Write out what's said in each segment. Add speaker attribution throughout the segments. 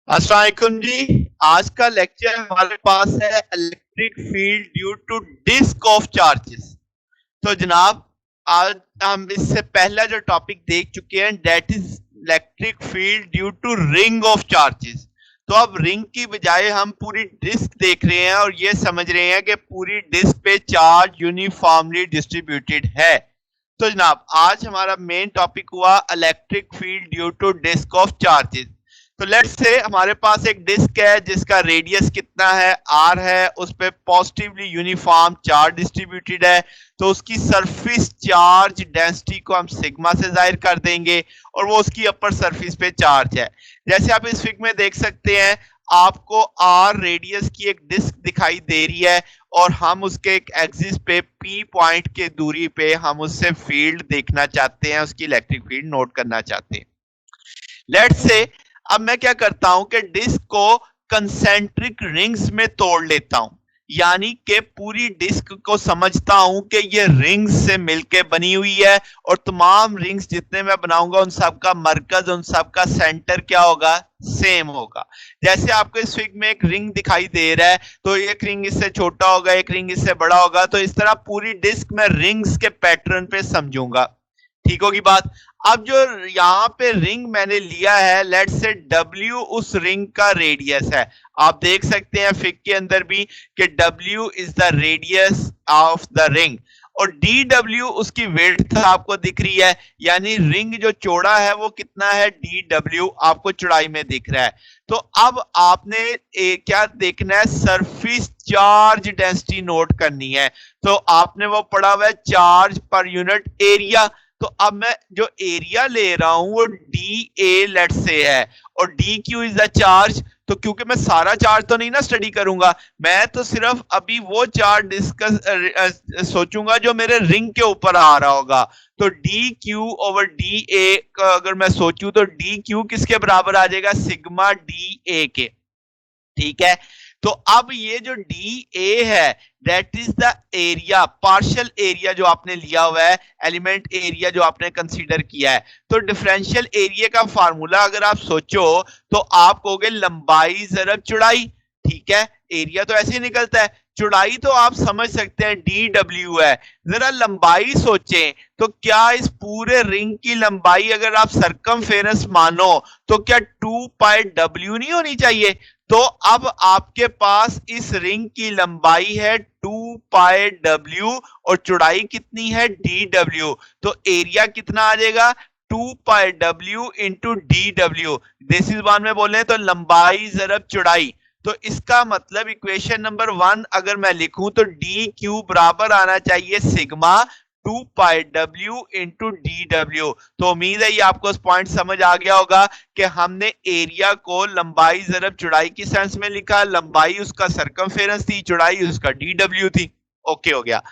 Speaker 1: अस्सलाम वालेकुम जी। आज का लेक्चर हमारे पास है electric field due to disc of charges. तो जनाब, आज हम इससे पहला जो टॉपिक देख चुके हैं that is electric field due to ring of charges. तो अब रिंग की बजाय हम पूरी डिस्क देख रहे हैं और ये समझ रहे हैं कि पूरी डिस्क पे चार्ज यूनिफॉर्मली डिस्ट्रीब्यूटेड है। तो जनाब, आज हमारा मेन टॉपिक हुआ electric field due to disc of charges. तो लेट्स से हमारे पास एक डिस्क है जिसका रेडियस कितना है, आर है, उस पे पॉजिटिवली यूनिफॉर्म चार्ज डिस्ट्रीब्यूटेड है। तो उसकी सरफेस चार्ज डेंसिटी को हम सिग्मा से जाहिर कर देंगे और वो उसकी अपर सरफेस पे चार्ज है। जैसे आप इस फिगर में देख सकते हैं, आपको आर रेडियस की एक डिस्क दिखाई दे रही है और हम उसके एक एक्सिस पे पी पॉइंट के दूरी पे हम उससे फील्ड देखना चाहते हैं, उसकी इलेक्ट्रिक फील्ड नोट करना चाहते हैं। लेट्स से अब मैं क्या करता हूं कि डिस्क को कंसेंट्रिक रिंग्स में तोड़ लेता हूं, यानी कि पूरी डिस्क को समझता हूं कि ये रिंग्स से मिलके बनी हुई है और तमाम रिंग्स जितने मैं बनाऊंगा उन सब का मरकज, उन सब का सेंटर क्या होगा, सेम होगा। जैसे आपको इस फिगर में एक रिंग दिखाई दे रहा है, तो एक रिंग इससे छोटा होगा, एक रिंग इससे बड़ा होगा। तो इस तरह पूरी डिस्क में रिंग्स के पैटर्न पे समझूंगा। ठीक होगी बात। अब जो यहाँ पे रिंग मैंने लिया है, लेट से W उस रिंग का रेडियस है। आप देख सकते हैं फिग के अंदर भी कि W is the radius of the ring और DW उसकी विड्थ आपको दिख रही है, यानी रिंग जो चौड़ा है वो कितना है, DW आपको चौड़ाई में दिख रहा है। तो अब आपने क्या देखना है, सरफेस चार्ज डेंसिटी नोट करनी है। तो आपने वो पढ़ा हुआ है चार्ज पर यूनिट एरिया। तो अब मैं जो एरिया ले रहा हूं वो डी ए लेट से है और D Q is the charge. तो क्योंकि मैं सारा चार्ज तो नहीं ना स्टडी करूंगा, मैं तो सिर्फ अभी वो चार्ज डिस्कस सोचूंगा जो मेरे रिंग के ऊपर आ रहा होगा। तो D Q over D A अगर मैं सोचूं तो डी क्यू किसके बराबर आ जाएगा, सिग्मा डी ए के। ठीक है। तो अब ये जो डी ए है that is the area, partial area जो आपने लिया हुआ है, एलिमेंट एरिया जो आपने कंसीडर किया है। तो डिफरेंशियल एरिया का फार्मूला अगर आप सोचो तो आप कहोगे लंबाई जरब चौड़ाई। ठीक है, एरिया तो ऐसे ही निकलता है, चौड़ाई तो आप समझ सकते हैं डी डब्ल्यू है। जरा लंबाई सोचें तो क्या इस पूरे रिंग की लंबाई अगर आप सरकमफेरेंस मानो तो क्या 2 पाई डब्ल्यू नहीं होनी चाहिए। तो अब आपके पास इस रिंग की लंबाई है 2 पाई डब्ल्यू और चौड़ाई कितनी है, डी डब्ल्यू। तो एरिया कितना आ जाएगा, 2 पाई डब्ल्यू इंटू डी डब्ल्यू। देसी जुबान में बोले तो लंबाई जरब चौड़ाई। तो इसका मतलब इक्वेशन नंबर 1 अगर मैं लिखूं तो डी क्यू बराबर आना चाहिए सिग्मा 2 पाई डब्ल्यू इंटू डी डब्ल्यू। तो उम्मीद है ये आपको इस पॉइंट समझ आ गया होगा कि हमने एरिया को लंबाई जरब चौड़ाई की सेंस में लिखा, लंबाई उसका सरकमफेरेंस थी, चौड़ाई उसका डी डब्ल्यू थी। ओके हो गया।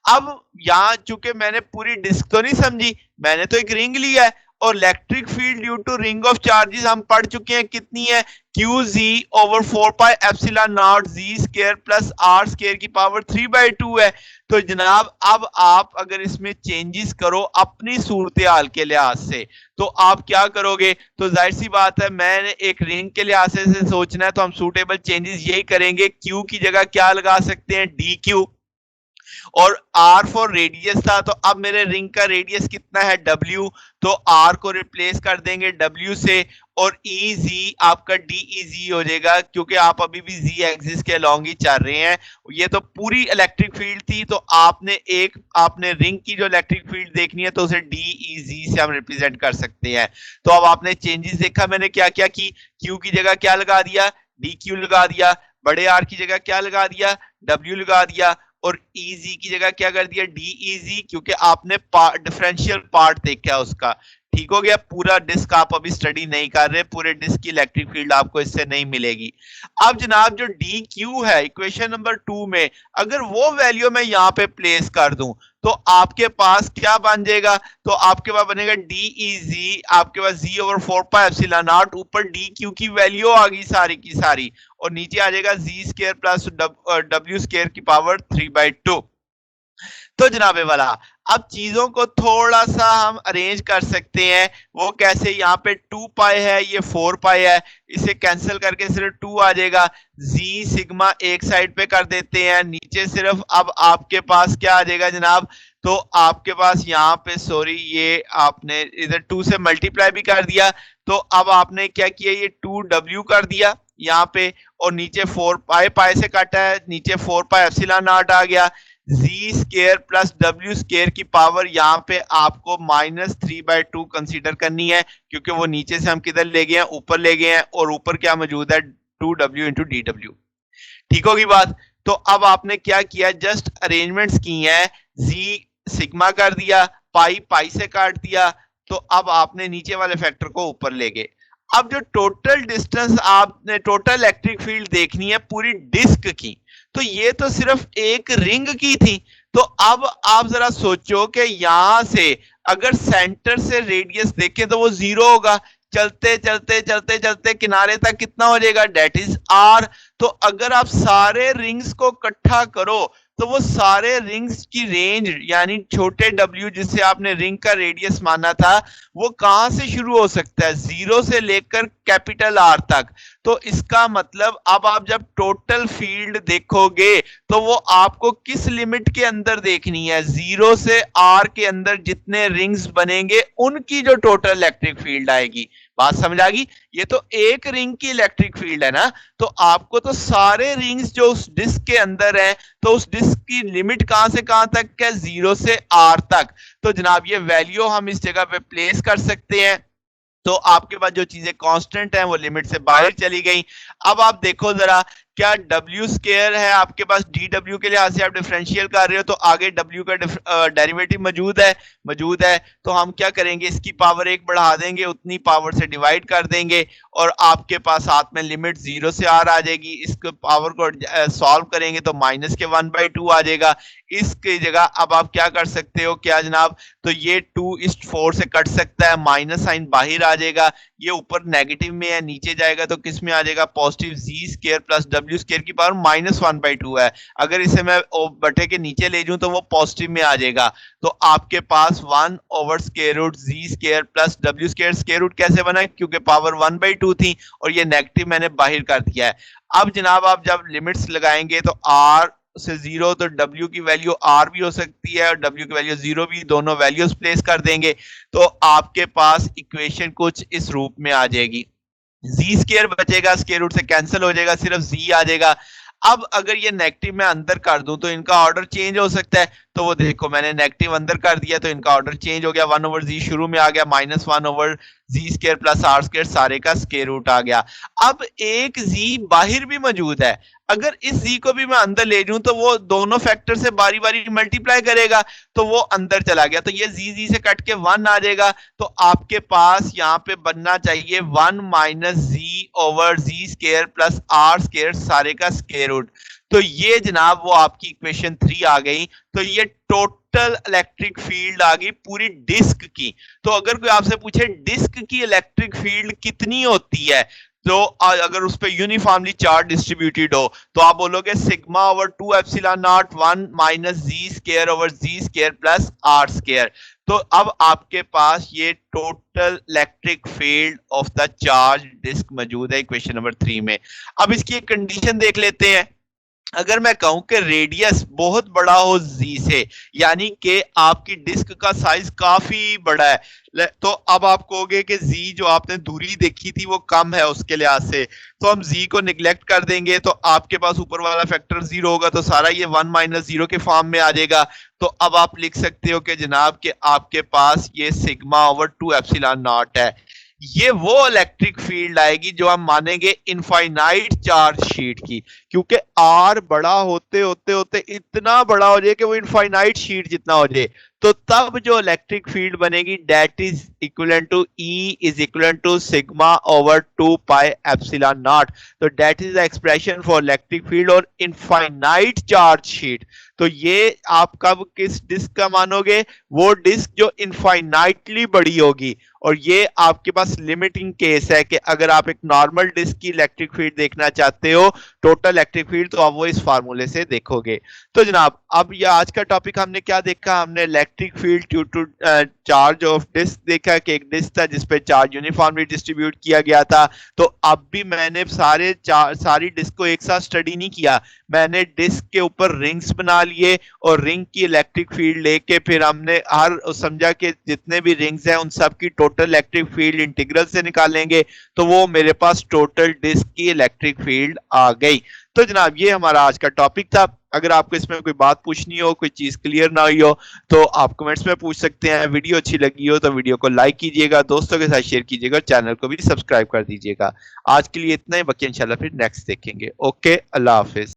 Speaker 1: अब यहां चूंकि मैंने पूरी डिस्क तो नहीं समझी, मैंने तो एक रिंग लिया है और electric field due to ring of charges हम पढ़ चुके हैं कितनी है, Q z over 4 pi epsilon naught z square plus R square की पावर 3/2 है। तो जनाब अब आप अगर इसमें चेंजेस करो अपनी सूरत हाल के लिहाज से तो आप क्या करोगे, तो जाहिर सी बात है मैंने एक रिंग के लिहाज से सोचना है तो हम सूटेबल चेंजेस यही करेंगे, क्यू की जगह क्या लगा सकते हैं, डी क्यू। और आर फॉर रेडियस था, तो अब मेरे रिंग का रेडियस कितना है, डब्ल्यू। तो आर को रिप्लेस कर देंगे डब्ल्यू से और ई जी आपका डी ई जी हो जाएगा, क्योंकि आप अभी भी जी एक्सिस के अलोंग ही चल रहे हैं। ये तो पूरी इलेक्ट्रिक फील्ड थी, तो आपने रिंग की जो इलेक्ट्रिक फील्ड देखनी है तो उसे डी ई जी से हम रिप्रेजेंट कर सकते हैं। तो अब आपने चेंजेस देखा मैंने क्या क्या की, क्यू की जगह क्या लगा दिया, डी क्यू लगा दिया, बड़े आर की जगह क्या लगा दिया, डब्ल्यू लगा दिया और इजी की जगह क्या कर दिया, डी इजी, क्योंकि आपने डिफरेंशियल पार्ट देखा उसका। ठीक हो गया। पूरा डिस्क आप अभी स्टडी नहीं कर रहे, पूरे डिस्क की इलेक्ट्रिक फील्ड आपको इससे नहीं मिलेगी। अब जनाब जो डी क्यू है इक्वेशन नंबर 2 में अगर वो वैल्यू मैं यहां पे प्लेस कर दूं तो आपके पास क्या बन जाएगा, तो आपके पास बनेगा डी ई जी, आपके पास जी ओवर 4 पाई एप्सिलॉन नॉट, ऊपर डी क्यू की वैल्यू आ गई सारी की सारी और नीचे आ जाएगा जी स्क्वायर प्लस डब्ल्यू स्क्वायर की पावर 3/2। तो जनाबे वाला अब चीजों को थोड़ा सा हम अरेंज कर सकते हैं। वो कैसे, यहाँ पे 2 पाई है, ये 4 पाई है, इसे कैंसिल करके सिर्फ 2 आ जाएगा। जी सिग्मा एक साइड पे कर देते हैं, नीचे सिर्फ अब आपके पास क्या आ जाएगा जनाब, तो आपके पास यहाँ पे सॉरी ये आपने इधर 2 से मल्टीप्लाई भी कर दिया, तो अब आपने क्या किया, ये 2w कर दिया यहाँ पे, और नीचे 4 पाई पाई से काटा है, नीचे 4 पाई एप्सिलॉन नॉट आ गया। जी स्केयर प्लस डब्ल्यू स्केयर की पावर यहाँ पे आपको -3/2 कंसीडर करनी है, क्योंकि वो नीचे से हम किधर ले गए हैं, ऊपर ले गए हैं, और ऊपर क्या मौजूद है, 2w इंटू डी डब्ल्यू। ठीक होगी बात। तो अब आपने क्या किया, जस्ट अरेंजमेंट्स की हैं, जी सिग्मा कर दिया, पाई पाई से काट दिया, तो अब आपने नीचे वाले फैक्टर को ऊपर ले गए। अब जो टोटल डिस्टेंस आपने टोटल इलेक्ट्रिक फील्ड देखनी है पूरी डिस्क की, तो ये तो सिर्फ एक रिंग की थी। तो अब आप जरा सोचो कि यहां से अगर सेंटर से रेडियस देखें तो वो 0 होगा, चलते चलते चलते चलते किनारे तक कितना हो जाएगा, डेट इज आर। तो अगर आप सारे रिंग्स को इकट्ठा करो तो वो सारे रिंग्स की रेंज यानी छोटे w जिससे आपने रिंग का रेडियस माना था, वो कहां से शुरू हो सकता है, 0 से लेकर कैपिटल आर तक। तो इसका मतलब अब आप जब टोटल फील्ड देखोगे तो वो आपको किस लिमिट के अंदर देखनी है, 0 से आर के अंदर जितने रिंग्स बनेंगे उनकी जो टोटल इलेक्ट्रिक फील्ड आएगी। बात समझ आ गई। ये तो एक रिंग की इलेक्ट्रिक फील्ड है ना, तो आपको तो सारे रिंग्स जो उस डिस्क के अंदर है, तो उस डिस्क की लिमिट कहां से कहां तक है, 0 से आर तक। तो जनाब ये वैल्यू हम इस जगह पे प्लेस कर सकते हैं। तो आपके पास जो चीजें कांस्टेंट हैं वो लिमिट से बाहर चली गई। अब आप देखो जरा, क्या w स्केयर है आपके पास, dw के लिहाज से आप डिफरेंशियल कर रहे हो, तो आगे w का डेरिवेटिव मौजूद है। तो हम क्या करेंगे, इसकी पावर 1 बढ़ा देंगे, उतनी पावर से डिवाइड कर देंगे, और आपके पास साथ में लिमिट 0 से r आ जाएगी। इसको पावर को सॉल्व करेंगे तो माइनस के 1/2 आ जाएगा। इसकी जगह अब आप क्या कर सकते हो, क्या जनाब, तो ये 2 इस 4 से कट सकता है, माइनस साइन बाहर आ जाएगा, ये ऊपर नेगेटिव में है, नीचे जाएगा तो किस में आ जाएगा, पॉजिटिव जी स्केयर प्लस डब्ल्यू स्केयर की पावर -1/2 है। अगर इसे मैं बटे के नीचे ले जाऊं तो वो पॉजिटिव में आ जाएगा। तो आपके पास 1/√z square plus W square, square root कैसे बना, क्योंकि पावर 1/2 थी और ये नेगेटिव मैंने बाहर कर दिया है। अब जनाब आप जब लिमिट्स लगाएंगे तो r से 0, तो w की वैल्यू r भी हो सकती है और w की वैल्यू 0 भी, दोनों वैल्यूज प्लेस कर देंगे तो आपके पास इक्वेशन कुछ इस रूप में आ जाएगी। जी स्केयर बचेगा, स्केयर रूट से कैंसिल हो जाएगा, सिर्फ जी आ जाएगा। अब अगर ये नेगेटिव मैं अंदर कर दूं तो इनका ऑर्डर चेंज हो सकता है। तो वो देखो मैंने नेगेटिव अंदर कर दिया तो इनका ऑर्डर चेंज हो गया, 1/z शुरू में आ गया, -1/z square plus r square, सारे का स्केयर रूट आ गया। अब एक z बाहर भी मौजूद है, अगर इस z को भी मैं अंदर ले जाऊं तो वो दोनों फैक्टर से बारी बारी मल्टीप्लाई करेगा, तो वो अंदर चला गया, तो ये z से कट के 1 आ जाएगा। तो आपके पास यहाँ पे बनना चाहिए 1 - z/z square plus r square, सारे का स्केयर रूट। तो ये जनाब वो आपकी इक्वेशन 3 आ गई। तो ये टोटल इलेक्ट्रिक फील्ड आ गई पूरी डिस्क की। तो अगर कोई आपसे पूछे डिस्क की इलेक्ट्रिक फील्ड कितनी होती है, तो अगर उस पर यूनिफॉर्मली चार्ज डिस्ट्रीब्यूटेड हो तो आप बोलोगे σ/2 epsilon nought 1 - z square over z square plus r square. तो अब आपके पास ये total electric field of the charge disc मौजूद है इक्वेशन नंबर 3 में। अब इसकी एक कंडीशन देख लेते हैं। अगर मैं कहूं कि रेडियस बहुत बड़ा हो z से, यानी कि आपकी डिस्क का साइज काफी बड़ा है, तो अब आप कहोगे कि z जो आपने दूरी देखी थी वो कम है उसके लिहाज से, तो हम z को निगलेक्ट कर देंगे, तो आपके पास ऊपर वाला फैक्टर 0 होगा, तो सारा ये 1 - 0 के फॉर्म में आ जाएगा। तो अब आप लिख सकते हो कि जनाब के आपके पास ये σ/2 एप्सिलॉन नॉट है। ये वो इलेक्ट्रिक फील्ड आएगी जो हम मानेंगे इनफाइनाइट चार्ज शीट की, क्योंकि आर बड़ा होते होते होते इतना बड़ा हो जाए कि वो इनफाइनाइट शीट जितना हो जाए, तो तब जो इलेक्ट्रिक फील्ड बनेगी that is equivalent to E is equivalent to σ/2 pi epsilon nought. तो that is the expression for electric field और इनफाइनाइट चार्ज शीट। तो ये आप कब किस डिस्क का मानोगे? वो डिस्क जो इनफाइनाइटली बड़ी होगी, और ये आपके पास लिमिटिंग केस है कि अगर आप एक नॉर्मल डिस्क की इलेक्ट्रिक फील्ड देखना चाहते हो, टोटल इलेक्ट्रिक फील्ड, तो आप वो इस फार्मूले से देखोगे। तो जनाब अब ये आज का टॉपिक हमने क्या देखा? हमने electric field due to charge of disc देखा कि एक डिस्क था जिसपे चार्ज यूनिफॉर्मली डिस्ट्रीब्यूट किया गया था। तो अब भी मैंने सारी डिस्क को एक साथ स्टडी नहीं किया, मैंने डिस्क के ऊपर रिंग्स बना लिए और रिंग की इलेक्ट्रिक फील्ड लेके फिर हमने हर समझा कि जितने भी रिंग्स हैं उन सब की टोटल इलेक्ट्रिक फील्ड इंटीग्रल से निकालेंगे, तो वो मेरे पास टोटल डिस्क की इलेक्ट्रिक फील्ड आ गई। तो जनाब ये हमारा आज का टॉपिक था। अगर आपको इसमें कोई बात पूछनी हो, कोई चीज क्लियर ना हुई हो, तो आप कमेंट्स में पूछ सकते हैं। वीडियो अच्छी लगी हो तो वीडियो को लाइक कीजिएगा, दोस्तों के साथ शेयर कीजिएगा, चैनल को भी सब्सक्राइब कर दीजिएगा। आज के लिए इतना ही, बाकी इंशाल्लाह फिर नेक्स्ट देखेंगे। ओके, अल्लाह हाफिज।